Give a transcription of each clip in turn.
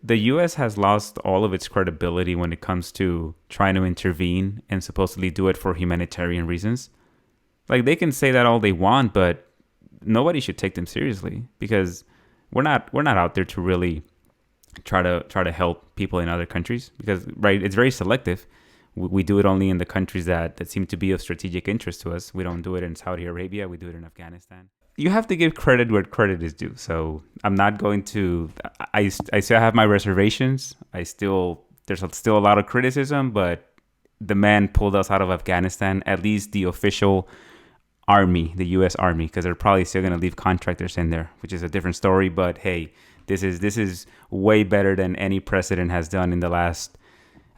the U.S. has lost all of its credibility when it comes to trying to intervene and supposedly do it for humanitarian reasons. Like they can say that all they want, but nobody should take them seriously because we're not out there to really try to help people in other countries because right, it's very selective. We do it only in the countries that seem to be of strategic interest to us. We don't do it in Saudi Arabia. We do it in Afghanistan. You have to give credit where credit is due. So I'm not going to. I still have my reservations. There's still a lot of criticism, but the man pulled us out of Afghanistan. At least the official army, the U.S. Army, because they're probably still going to leave contractors in there, which is a different story. But hey, this is way better than any president has done in the last,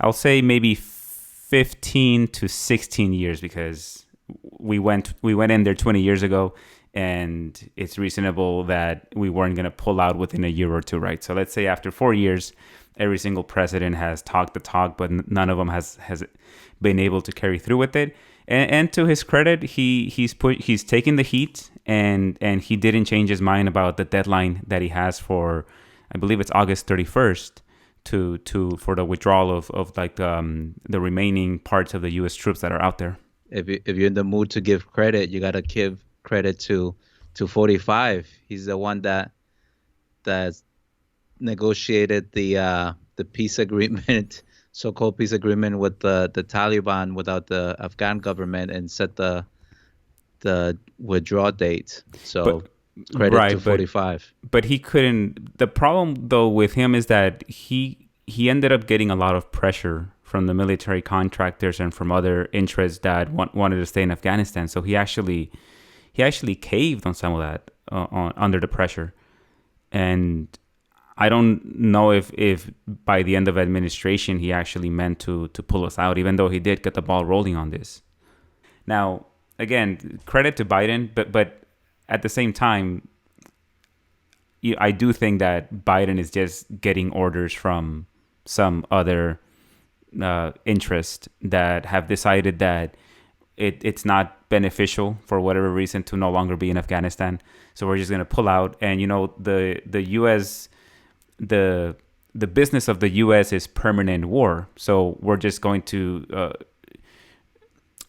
I'll say maybe 15 to 16 years, because we went in there 20 years ago, and it's reasonable that we weren't going to pull out within a year or two, right? So let's say after 4 years, every single president has talked the talk, but none of them has been able to carry through with it. And to his credit, he's taken the heat, and he didn't change his mind about the deadline that he has for, I believe it's August 31st, for the withdrawal of like the remaining parts of the U.S. troops that are out there. If you're in the mood to give credit, you gotta give credit to 45. He's the one that negotiated the peace agreement, so-called peace agreement with the Taliban without the Afghan government, and set the withdrawal date. So credit Right, to 45. but he couldn't. The problem though with him is that he ended up getting a lot of pressure from the military contractors and from other interests that wanted to stay in Afghanistan. So he actually caved on some of that under the pressure. And I don't know if by the end of administration he actually meant to pull us out, even though he did get the ball rolling on this. Now, again, credit to Biden, but at the same time, I do think that Biden is just getting orders from some other interest that have decided that it's not beneficial for whatever reason to no longer be in Afghanistan. So we're just going to pull out. And, the U.S., the business of the U.S. is permanent war. So we're just going to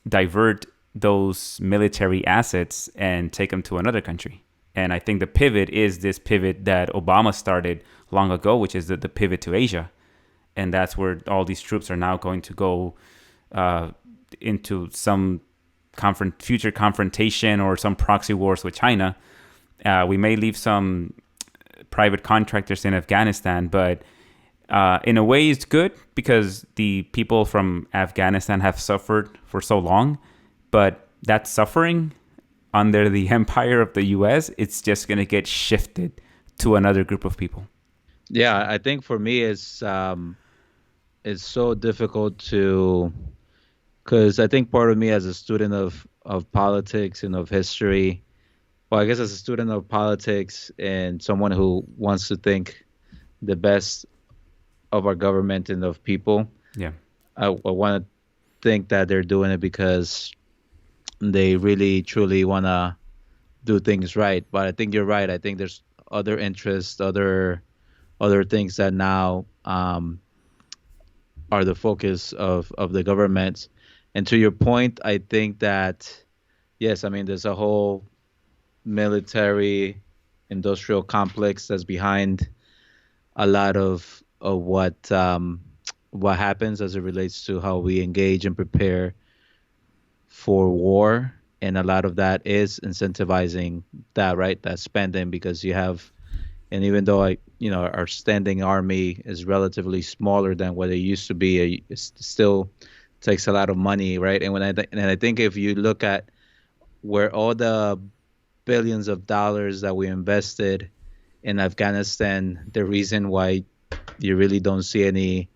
divert those military assets and take them to another country. And I think the pivot is this pivot that Obama started long ago, which is the pivot to Asia. And that's where all these troops are now going to go into some future confrontation or some proxy wars with China. We may leave some private contractors in Afghanistan, but in a way it's good because the people from Afghanistan have suffered for so long. But that suffering under the empire of the U.S., it's just going to get shifted to another group of people. Yeah, I think for me it's so difficult to, because I think part of me as a student of politics and of history, well, I guess as a student of politics and someone who wants to think the best of our government and of people, Yeah. I want to think that they're doing it because they really truly want to do things right. But I think you're right. I think there's other interests, other things that now are the focus of the government. And to your point, I think that, yes, I mean, there's a whole military industrial complex that's behind a lot of what happens as it relates to how we engage and prepare for war. And a lot of that is incentivizing that, right? That spending, because you have, and even though our standing army is relatively smaller than what it used to be, it still takes a lot of money, right? And and I think if you look at where all the billions of dollars that we invested in Afghanistan, the reason why you really don't see anything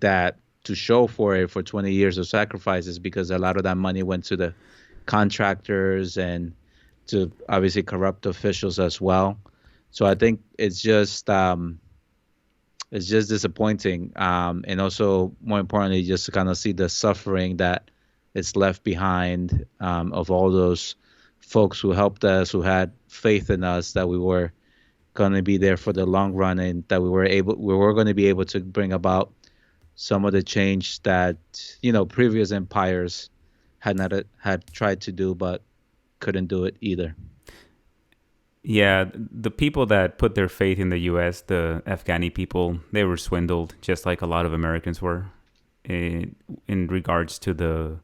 that to show for it for 20 years of sacrifices, because a lot of that money went to the contractors and to obviously corrupt officials as well. So I think it's just disappointing, and also more importantly, just to kind of see the suffering that is left behind of all those folks who helped us, who had faith in us that we were going to be there for the long run, and that we were going to be able to bring about some of the change that previous empires had tried to do but couldn't do it either. Yeah, the people that put their faith in the U.S., the Afghani people, they were swindled, just like a lot of Americans were, in regards to the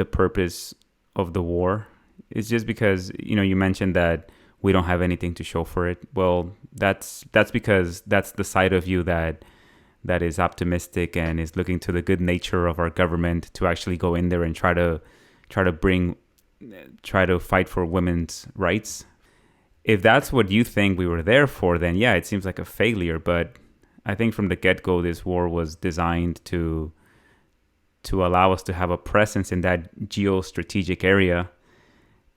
purpose of the war. It's just because you mentioned that we don't have anything to show for it. Well, that's because that's the side of you that is optimistic and is looking to the good nature of our government to actually go in there and try to fight for women's rights. If that's what you think we were there for, then yeah, it seems like a failure. But I think from the get-go, this war was designed to allow us to have a presence in that geostrategic area,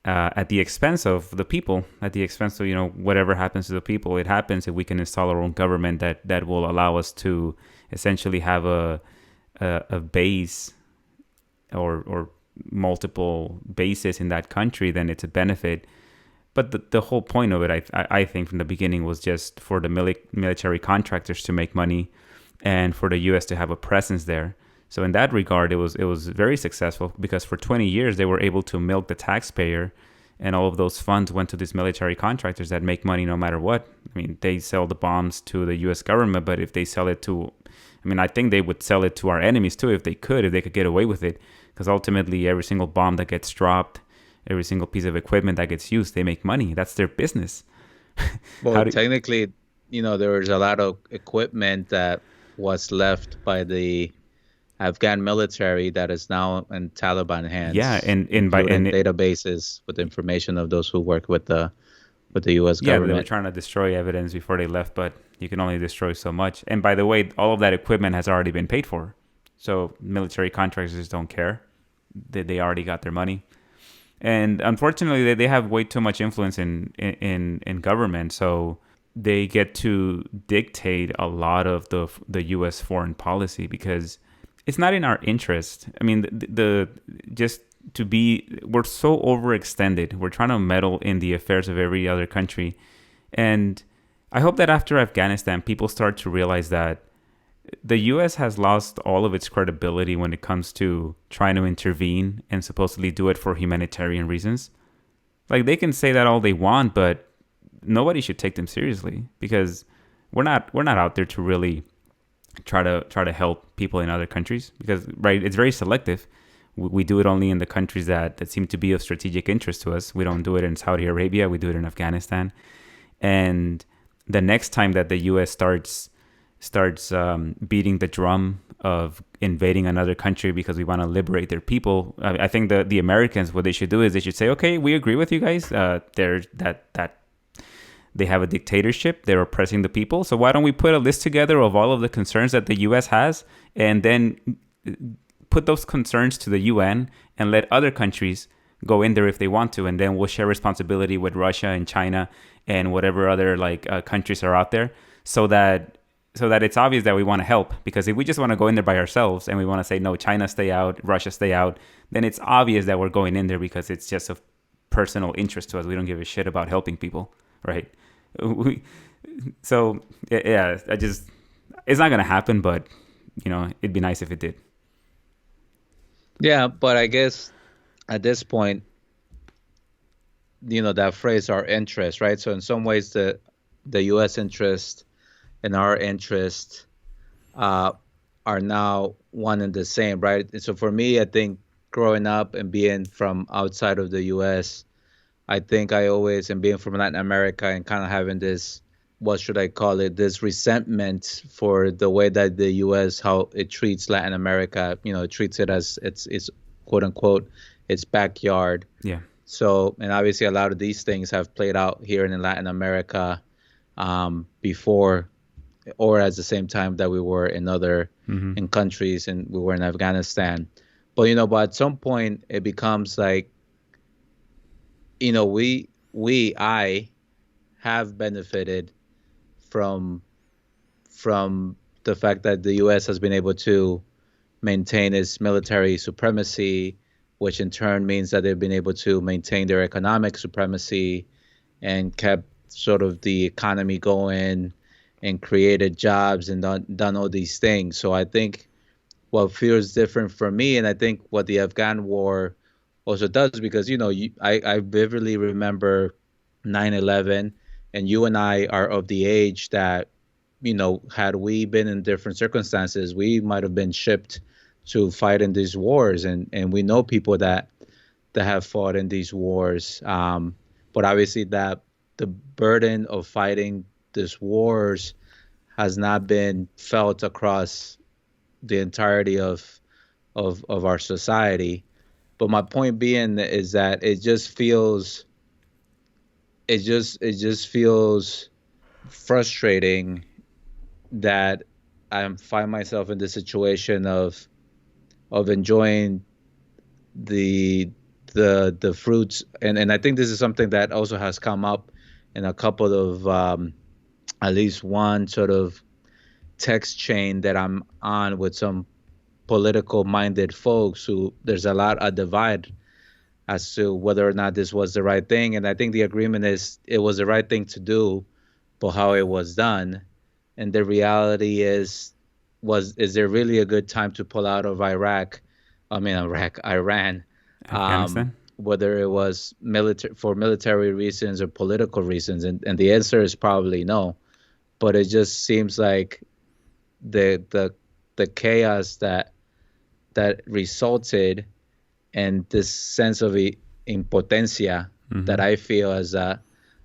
at the expense of the people, at the expense of whatever happens to the people. It happens if we can install our own government that will allow us to essentially have a base or multiple bases in that country. Then it's a benefit. But the whole point of it, I think from the beginning, was just for the military contractors to make money and for the U.S. to have a presence there. So in that regard, it was very successful because for 20 years they were able to milk the taxpayer, and all of those funds went to these military contractors that make money no matter what. I mean, they sell the bombs to the U.S. government, but if they sell it to, I think they would sell it to our enemies too if they could get away with it, because ultimately every single bomb that gets dropped, every single piece of equipment that gets used, they make money. That's their business. Well, technically, there was a lot of equipment that was left by the Afghan military that is now in Taliban hands. Yeah, and databases with information of those who work with the U.S. yeah, government. they were trying to destroy evidence before they left, but you can only destroy so much. And by the way, all of that equipment has already been paid for, so military contractors don't care. They already got their money. And unfortunately, they have way too much influence in government, so they get to dictate a lot of the U.S. foreign policy because it's not in our interest. I mean, we're so overextended. We're trying to meddle in the affairs of every other country, and I hope that after Afghanistan, people start to realize that the U.S. has lost all of its credibility when it comes to trying to intervene and supposedly do it for humanitarian reasons. Like, they can say that all they want, but nobody should take them seriously because we're not out there to really try to help people in other countries, because right, it's very selective. We do it only in the countries that seem to be of strategic interest to us. We don't do it in Saudi Arabia. We do it in Afghanistan. And the next time that the U.S. starts beating the drum of invading another country because we want to liberate their people, I think the Americans, what they should do is they should say, okay, we agree with you guys. They have a dictatorship. They're oppressing the people. So why don't we put a list together of all of the concerns that the U.S. has, and then put those concerns to the UN and let other countries go in there if they want to, and then we'll share responsibility with Russia and China and whatever other countries are out there, so that it's obvious that we want to help. Because if we just want to go in there by ourselves and we want to say, no, China stay out, Russia stay out, then it's obvious that we're going in there because it's just of personal interest to us. We don't give a shit about helping people, right? So yeah, it's not going to happen, but it'd be nice if it did. Yeah, but I guess at this point, that phrase, our interest, right? So in some ways, the U.S. interest and our interest are now one and the same, right? And so for me, I think growing up and being from outside of the U.S., I think and being from Latin America and kind of having this, what should I call it, this resentment for the way that the U.S., how it treats Latin America, it treats it as its quote unquote, its backyard. Yeah. So, and obviously a lot of these things have played out here in Latin America before, or at the same time that we were in countries, and we were in Afghanistan. But, but at some point it becomes like, I have benefited from the fact that the U.S. has been able to maintain its military supremacy, which in turn means that they've been able to maintain their economic supremacy and kept sort of the economy going and created jobs and done all these things. So I think what feels different for me, and I think what the Afghan war also does, because I vividly remember 9/11, and you and I are of the age that, had we been in different circumstances, we might have been shipped to fight in these wars, and we know people that have fought in these wars. But obviously, that the burden of fighting these wars has not been felt across the entirety of our society. But my point being is that it just feels frustrating that I find myself in the situation of enjoying the the fruits, and I think this is something that also has come up in a couple of at least one sort of text chain that I'm on with some political minded folks who there's a lot of divide as to whether or not this was the right thing. And I think the agreement is it was the right thing to do, but how it was done. And the reality is there really a good time to pull out of Iraq? I mean, Iran, Afghanistan. whether it was military reasons or political reasons, and the answer is probably no. But it just seems like the chaos that resulted and this sense of impotencia that Hmm. I feel as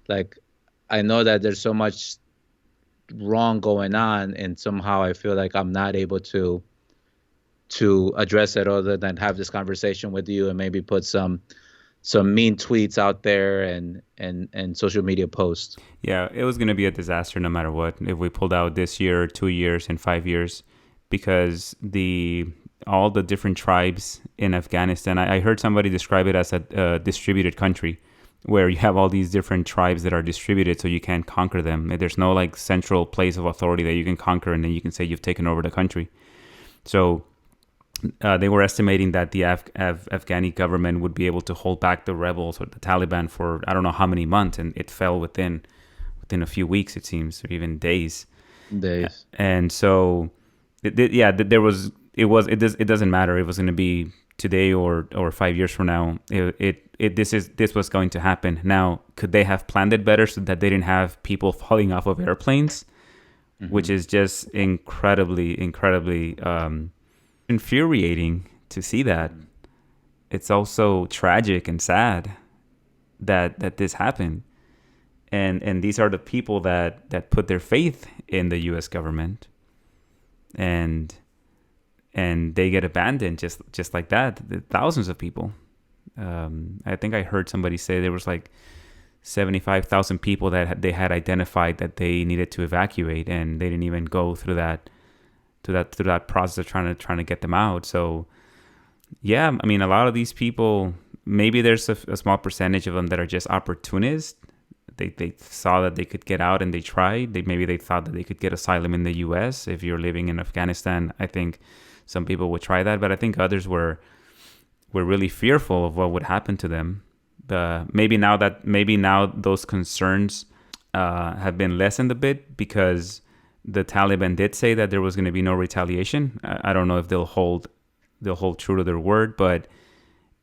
like I know that there's so much wrong going on, and somehow I feel like I'm not able to address it other than have this conversation with you and maybe put some mean tweets out there and social media posts. Yeah, it was going to be a disaster no matter what if we pulled out this year, 2 years, and 5 years, because the all the different tribes in Afghanistan. I heard somebody describe it as a distributed country, where you have all these different tribes that are distributed, so you can't conquer them. There's no like central place of authority that you can conquer, and then you can say you've taken over the country. So they were estimating that the Afghani government would be able to hold back the rebels or the Taliban for I don't know how many months, and it fell within a few weeks, it seems, or even days. Days. And so, yeah, there was it doesn't matter. It was going to be today or 5 years from now. This was going to happen. Now, could they have planned it better so that they didn't have people falling off of airplanes, which Hmm. is just incredibly infuriating to see that. It's also tragic and sad that this happened. And these are the people that put their faith in the US government, and they get abandoned just like that. Thousands of people. I think I heard somebody say there was like 75,000 people that they had identified that they needed to evacuate, and they didn't even go through that process of trying to get them out. So yeah, I mean, a lot of these people, maybe there's a small percentage of them that are just opportunists. They saw that they could get out and they tried. Maybe they thought that they could get asylum in the U.S. If you're living in Afghanistan, I think some people would try that, but I think others were really fearful of what would happen to them. Maybe now those concerns have been lessened a bit, because the Taliban did say that there was going to be no retaliation. I don't know if they'll hold true to their word, but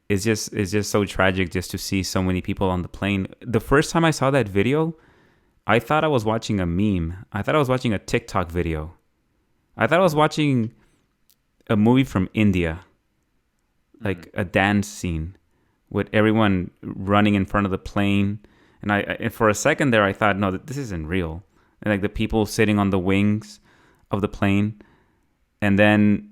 it's just so tragic just to see so many people on the plane. The first time I saw that video, I thought I was watching a meme. I thought I was watching a TikTok video. I thought I was watching a movie from India, like a dance scene with everyone running in front of the plane. And for a second there, I thought, no, this isn't real. And like the people sitting on the wings of the plane, and then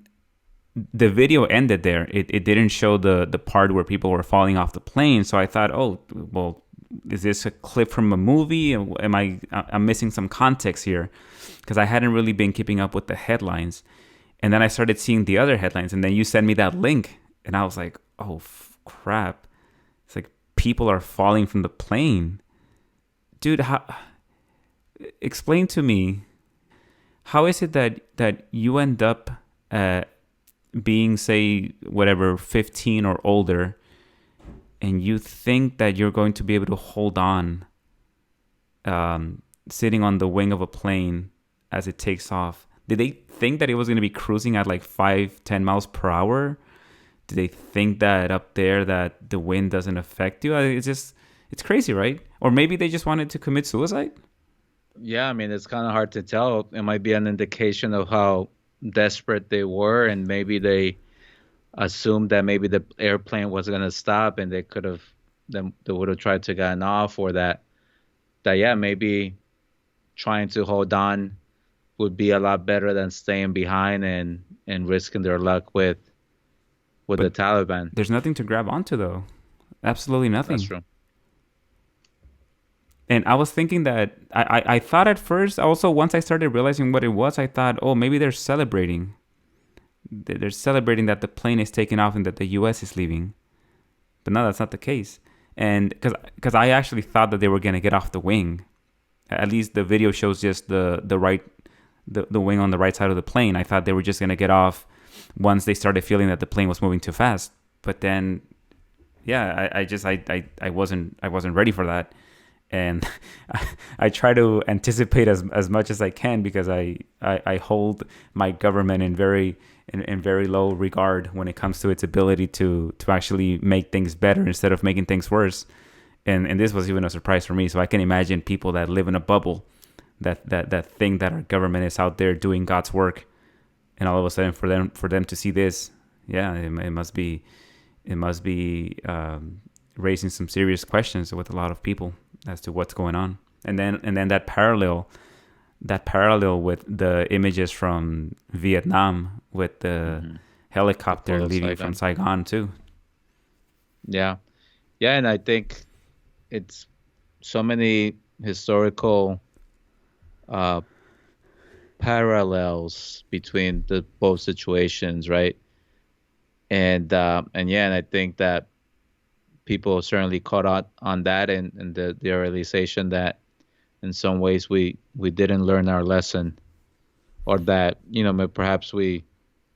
the video ended there. It didn't show the part where people were falling off the plane. So I thought, oh, well, is this a clip from a movie? I'm missing some context here, because I hadn't really been keeping up with the headlines. And then I started seeing the other headlines, and then you sent me that link, and I was like, oh crap! It's like people are falling from the plane, dude. Explain to me, how is it that you end up being, say, whatever, 15 or older, and you think that you're going to be able to hold on sitting on the wing of a plane as it takes off. Did they think that it was going to be cruising at like 5-10 miles per hour? Did they think that up there that the wind doesn't affect you? It's just, it's crazy, right? Or maybe they just wanted to commit suicide. Yeah, I mean, it's kind of hard to tell. It might be an indication of how desperate they were, and maybe they assumed that maybe the airplane was going to stop, and they could have, then they would have tried to get off, or that yeah, maybe trying to hold on would be a lot better than staying behind and risking their luck with the But Taliban. there's nothing to grab onto, though. Absolutely That's nothing. true. And I was thinking that I thought at first, also, once I started realizing what it was, I thought, oh, maybe they're celebrating. They're celebrating that the plane is taking off and that the U.S. is leaving. But no, that's not the case. And because I actually thought that they were going to get off the wing. At least the video shows just the right the wing on the right side of the plane. I thought they were just going to get off once they started feeling that the plane was moving too fast. But then, yeah, I wasn't ready for that, and I try to anticipate as much as I can because I hold my government in very low regard when it comes to its ability to actually make things better instead of making things worse. And this was even a surprise for me. So I can imagine people that live in a bubble that think that our government is out there doing God's work, and all of a sudden for them to see this, yeah, it must be raising some serious questions with a lot of people as to what's going on. And then that parallel with the images from Vietnam with the Hmm. The helicopter fall of leaving from Saigon. Saigon too. Yeah, yeah, and I think it's so many historical uh, parallels between the both situations, right? And yeah, and I think that people certainly caught on that, and the realization that in some ways we didn't learn our lesson, or that perhaps we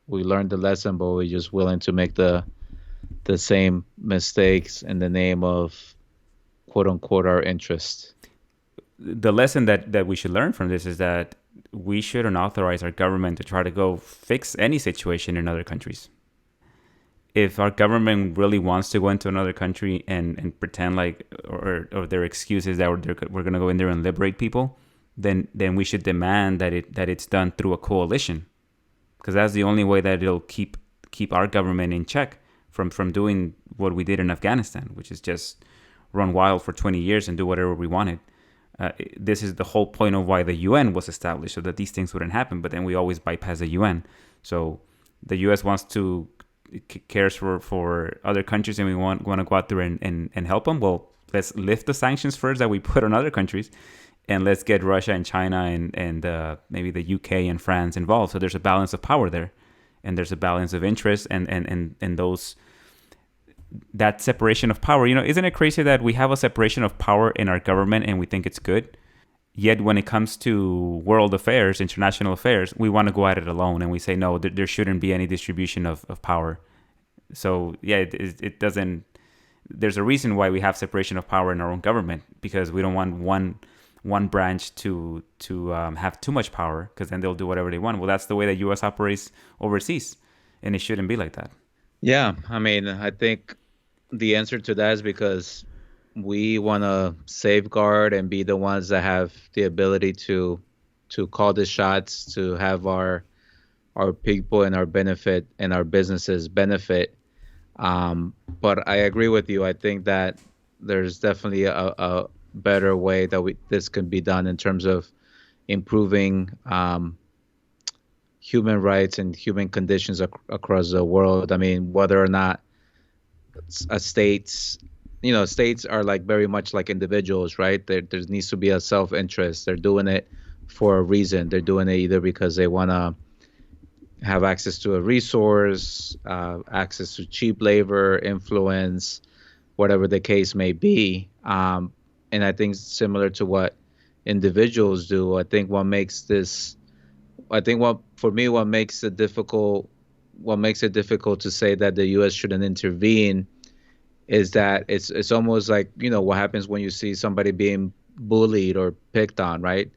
learned the lesson, but we're just willing to make the same mistakes in the name of quote unquote our interest. The lesson that we should learn from this is that we shouldn't authorize our government to try to go fix any situation in other countries. If our government really wants to go into another country and pretend like, or their excuse is that we're going to go in there and liberate people, then we should demand that it's done through a coalition, because that's the only way that it'll keep our government in check from doing what we did in Afghanistan, which is just run wild for 20 years and do whatever we wanted. This is the whole point of why the UN was established, so that these things wouldn't happen. But then we always bypass the UN. So the US wants to cares for other countries, and we want to go out there and help them. Well, let's lift the sanctions first that we put on other countries, and let's get Russia and China and maybe the UK and France involved. So there's a balance of power there, and there's a balance of interest, and those that separation of power. Isn't it crazy that we have a separation of power in our government and we think it's good? Yet when it comes to world affairs, international affairs, we want to go at it alone, and we say no, there shouldn't be any distribution of power. So yeah, it doesn't. There's a reason why we have separation of power in our own government, because we don't want one branch to have too much power, because then they'll do whatever they want. Well, that's the way the U.S. operates overseas, and it shouldn't be like that. Yeah, I mean, I think the answer to that is because we want to safeguard and be the ones that have the ability to call the shots, to have our people and our benefit and our businesses benefit. But I agree with you. I think that there's definitely a better way that this can be done in terms of improving human rights and human conditions across the world. I mean, whether or not states, states are like very much like individuals, right? There needs to be a self-interest. They're doing it for a reason. They're doing it either because they want to have access to a resource, access to cheap labor, influence, whatever the case may be. And I think similar to what individuals do, I think what for me, what makes it difficult to say that the U.S. shouldn't intervene is that it's almost like what happens when you see somebody being bullied or picked on, right?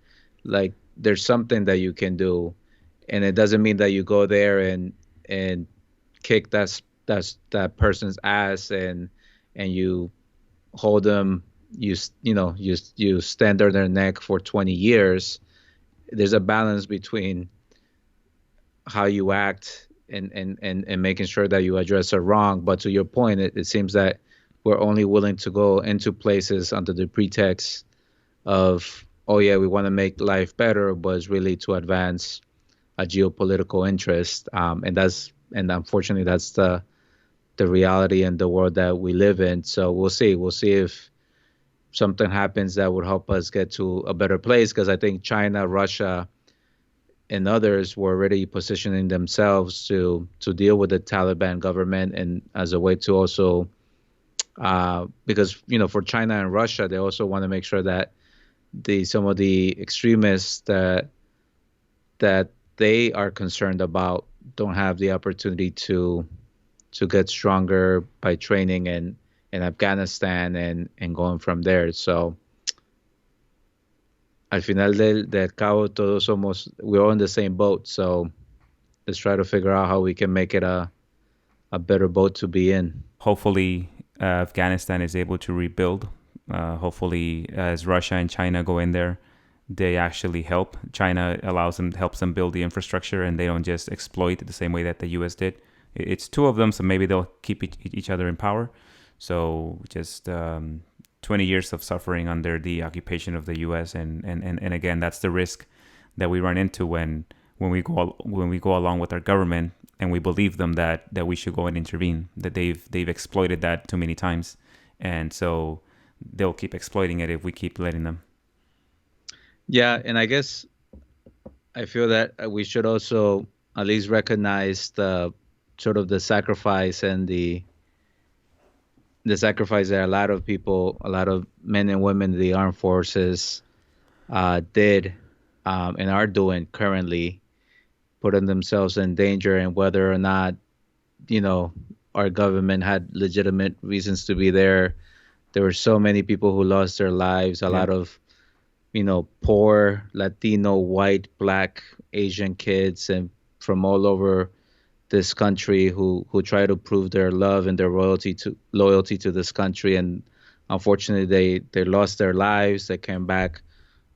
Like there's something that you can do, and it doesn't mean that you go there and kick that person's ass and you hold them, you stand on their neck for 20 years. There's a balance between how you act and making sure that you address a wrong. But to your point, it seems that we're only willing to go into places under the pretext of, oh yeah, we want to make life better, but it's really to advance a geopolitical interest. And unfortunately that's the reality and the world that we live in. So we'll see if something happens that would help us get to a better place, because I think China, Russia, and others were already positioning themselves to deal with the Taliban government, and as a way to also because for China and Russia, they also want to make sure that the some of the extremists that they are concerned about don't have the opportunity to get stronger by training in Afghanistan and going from there. So al final del cabo, todos somos, we're all in the same boat. So let's try to figure out how we can make it a better boat to be in. Hopefully, Afghanistan is able to rebuild. Hopefully, as Russia and China go in there, they actually help. China helps them build the infrastructure, and they don't just exploit it the same way that the U.S. did. It's two of them, so maybe they'll keep each other in power. So just 20 years of suffering under the occupation of the U.S. And again, that's the risk that we run into when we go along with our government and we believe them that we should go and intervene, that they've exploited that too many times, and so they'll keep exploiting it if we keep letting them. Yeah, and I guess I feel that we should also at least recognize the sort of the sacrifice and the sacrifice that a lot of people, a lot of men and women in the armed forces did and are doing currently, putting themselves in danger, and whether or not you know our government had legitimate reasons to be there. There were so many people who lost their lives. A Yeah, lot of poor Latino, white, black, Asian kids, and from all over this country who try to prove their love and their loyalty to this country, and unfortunately they lost their lives. They came back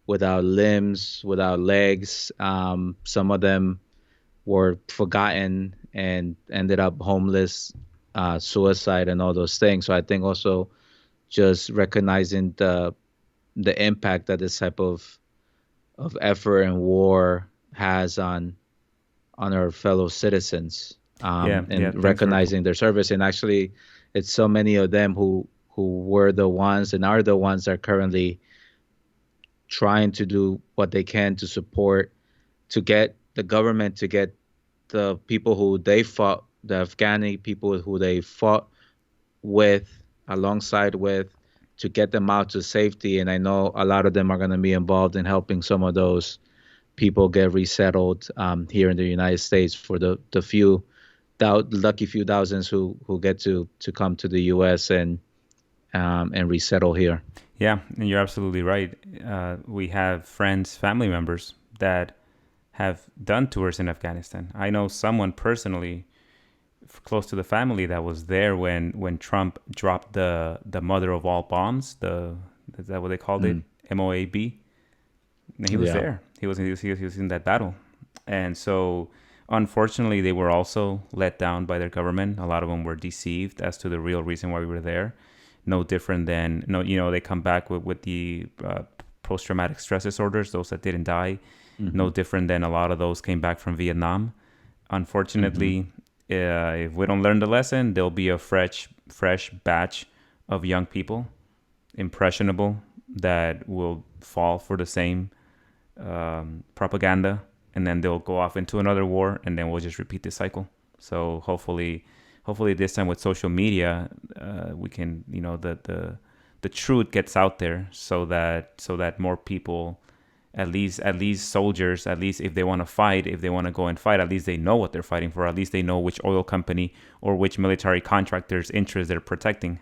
without limbs, without legs. Some of them were forgotten and ended up homeless, suicide, and all those things. So I think also just recognizing the impact that this type of effort and war has on our fellow citizens, yeah. and Thanks for recognizing their service. And actually, it's so many of them who were the ones and are the ones that are currently trying to do what they can to support, to get the government, to get the people who they fought, the Afghani people who they fought with, alongside with, to get them out to safety. And I know a lot of them are going to be involved in helping some of those people get resettled here in the United States, for the lucky few thousands who get to come to the U.S. and resettle here. Yeah, and you're absolutely right. We have friends, family members that have done tours in Afghanistan. I know someone personally close to the family that was there when Trump dropped the mother of all bombs. Is that what they called it? MOAB. And he was Yeah. there. He was in that battle, and so unfortunately they were also let down by their government. A lot of them were deceived as to the real reason why we were there. No different than they come back with the post traumatic stress disorders. Those that didn't die, no different than a lot of those came back from Vietnam. Unfortunately, if we don't learn the lesson, there'll be a fresh batch of young people, impressionable, that will fall for the same propaganda, and then they'll go off into another war, and then we'll just repeat the cycle. So hopefully this time with social media, we can, the truth gets out there, so that more people, at least soldiers, at least if they want to fight, if they want to go and fight, at least they know what they're fighting for. At least they know which oil company or which military contractor's interests they're protecting,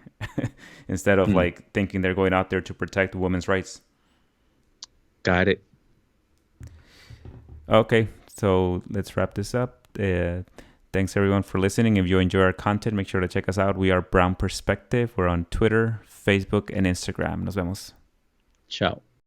instead of like thinking they're going out there to protect women's rights. Got it. Okay, so let's wrap this up. Thanks everyone for listening. If you enjoy our content, make sure to check us out. We are Brown Perspective. We're on Twitter, Facebook, and Instagram. Nos vemos. Ciao.